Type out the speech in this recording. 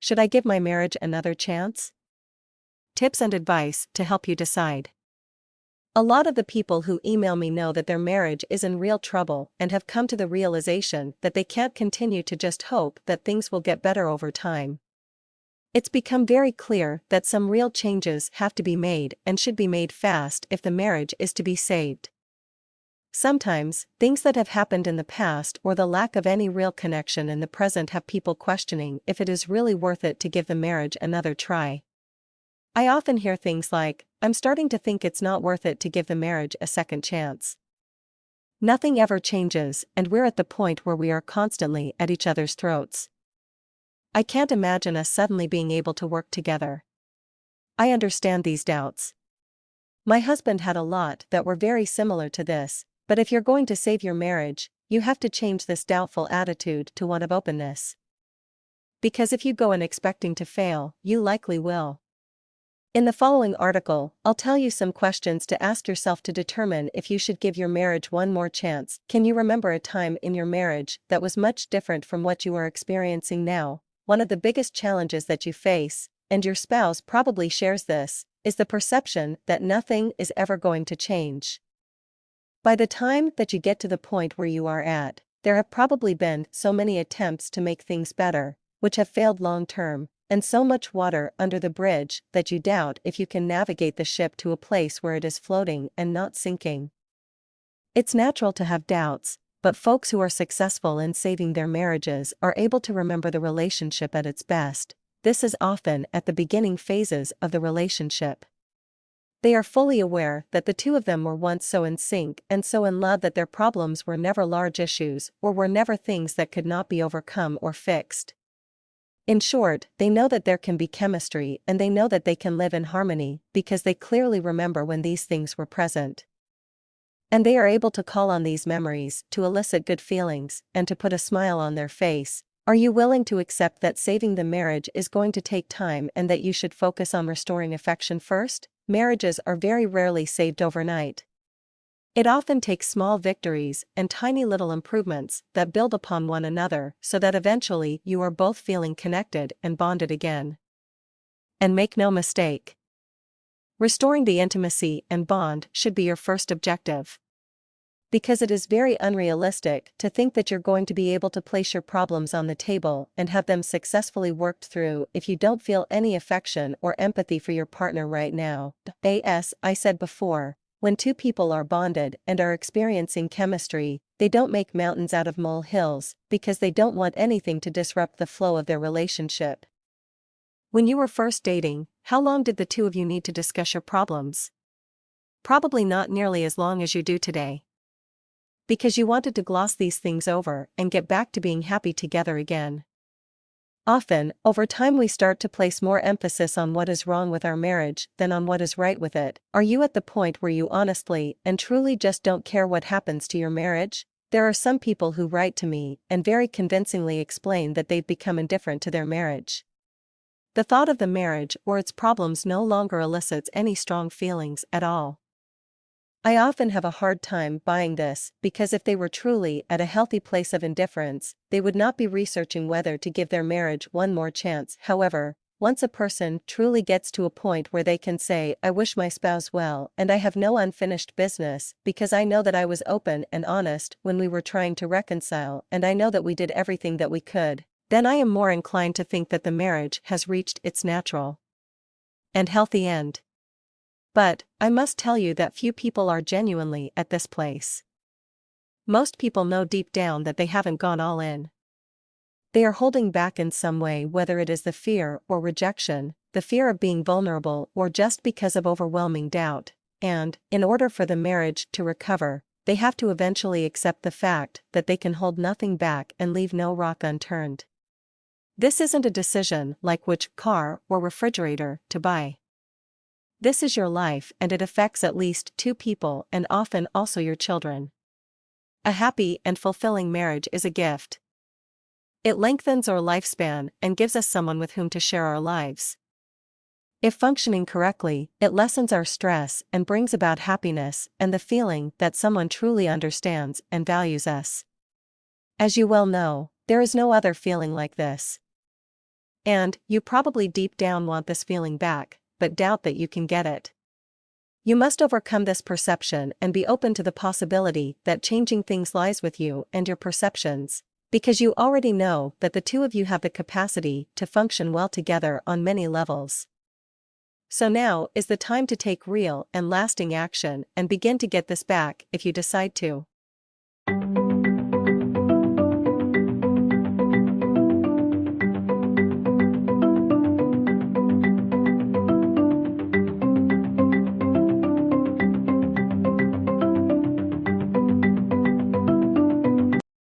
Should I give my marriage another chance? Tips and advice to help you decide. A lot of the people who email me know that their marriage is in real trouble and have come to the realization that they can't continue to just hope that things will get better over time. It's become very clear that some real changes have to be made and should be made fast if the marriage is to be saved. Sometimes, things that have happened in the past or the lack of any real connection in the present have people questioning if it is really worth it to give the marriage another try. I often hear things like, "I'm starting to think it's not worth it to give the marriage a second chance. Nothing ever changes, and we're at the point where we are constantly at each other's throats. I can't imagine us suddenly being able to work together." I understand these doubts. My husband had a lot that were very similar to this, but if you're going to save your marriage, you have to change this doubtful attitude to one of openness. Because if you go in expecting to fail, you likely will. In the following article, I'll tell you some questions to ask yourself to determine if you should give your marriage one more chance. Can you remember a time in your marriage that was much different from what you are experiencing now? One of the biggest challenges that you face, and your spouse probably shares this, is the perception that nothing is ever going to change. By the time that you get to the point where you are at, there have probably been so many attempts to make things better, which have failed long term, and so much water under the bridge that you doubt if you can navigate the ship to a place where it is floating and not sinking. It's natural to have doubts, but folks who are successful in saving their marriages are able to remember the relationship at its best. This is often at the beginning phases of the relationship. They are fully aware that the two of them were once so in sync and so in love that their problems were never large issues or were never things that could not be overcome or fixed. In short, they know that there can be chemistry and they know that they can live in harmony because they clearly remember when these things were present. And they are able to call on these memories to elicit good feelings and to put a smile on their face. Are you willing to accept that saving the marriage is going to take time and that you should focus on restoring affection first? Marriages are very rarely saved overnight. It often takes small victories and tiny little improvements that build upon one another so that eventually you are both feeling connected and bonded again. And make no mistake, restoring the intimacy and bond should be your first objective. Because it is very unrealistic to think that you're going to be able to place your problems on the table and have them successfully worked through if you don't feel any affection or empathy for your partner right now. As I said before, when two people are bonded and are experiencing chemistry, they don't make mountains out of molehills because they don't want anything to disrupt the flow of their relationship. When you were first dating, how long did the two of you need to discuss your problems? Probably not nearly as long as you do today. Because you wanted to gloss these things over and get back to being happy together again. Often, over time we start to place more emphasis on what is wrong with our marriage than on what is right with it. Are you at the point where you honestly and truly just don't care what happens to your marriage? There are some people who write to me and very convincingly explain that they've become indifferent to their marriage. The thought of the marriage or its problems no longer elicits any strong feelings at all. I often have a hard time buying this because if they were truly at a healthy place of indifference, they would not be researching whether to give their marriage one more chance. However, once a person truly gets to a point where they can say, "I wish my spouse well and I have no unfinished business because I know that I was open and honest when we were trying to reconcile and I know that we did everything that we could," then I am more inclined to think that the marriage has reached its natural and healthy end. But, I must tell you that few people are genuinely at this place. Most people know deep down that they haven't gone all in. They are holding back in some way, whether it is the fear or rejection, the fear of being vulnerable, or just because of overwhelming doubt. And, in order for the marriage to recover, they have to eventually accept the fact that they can hold nothing back and leave no rock unturned. This isn't a decision like which car or refrigerator to buy. This is your life and it affects at least two people and often also your children. A happy and fulfilling marriage is a gift. It lengthens our lifespan and gives us someone with whom to share our lives. If functioning correctly, it lessens our stress and brings about happiness and the feeling that someone truly understands and values us. As you well know, there is no other feeling like this. And you probably deep down want this feeling back, but doubt that you can get it. You must overcome this perception and be open to the possibility that changing things lies with you and your perceptions, because you already know that the two of you have the capacity to function well together on many levels. So now is the time to take real and lasting action and begin to get this back if you decide to.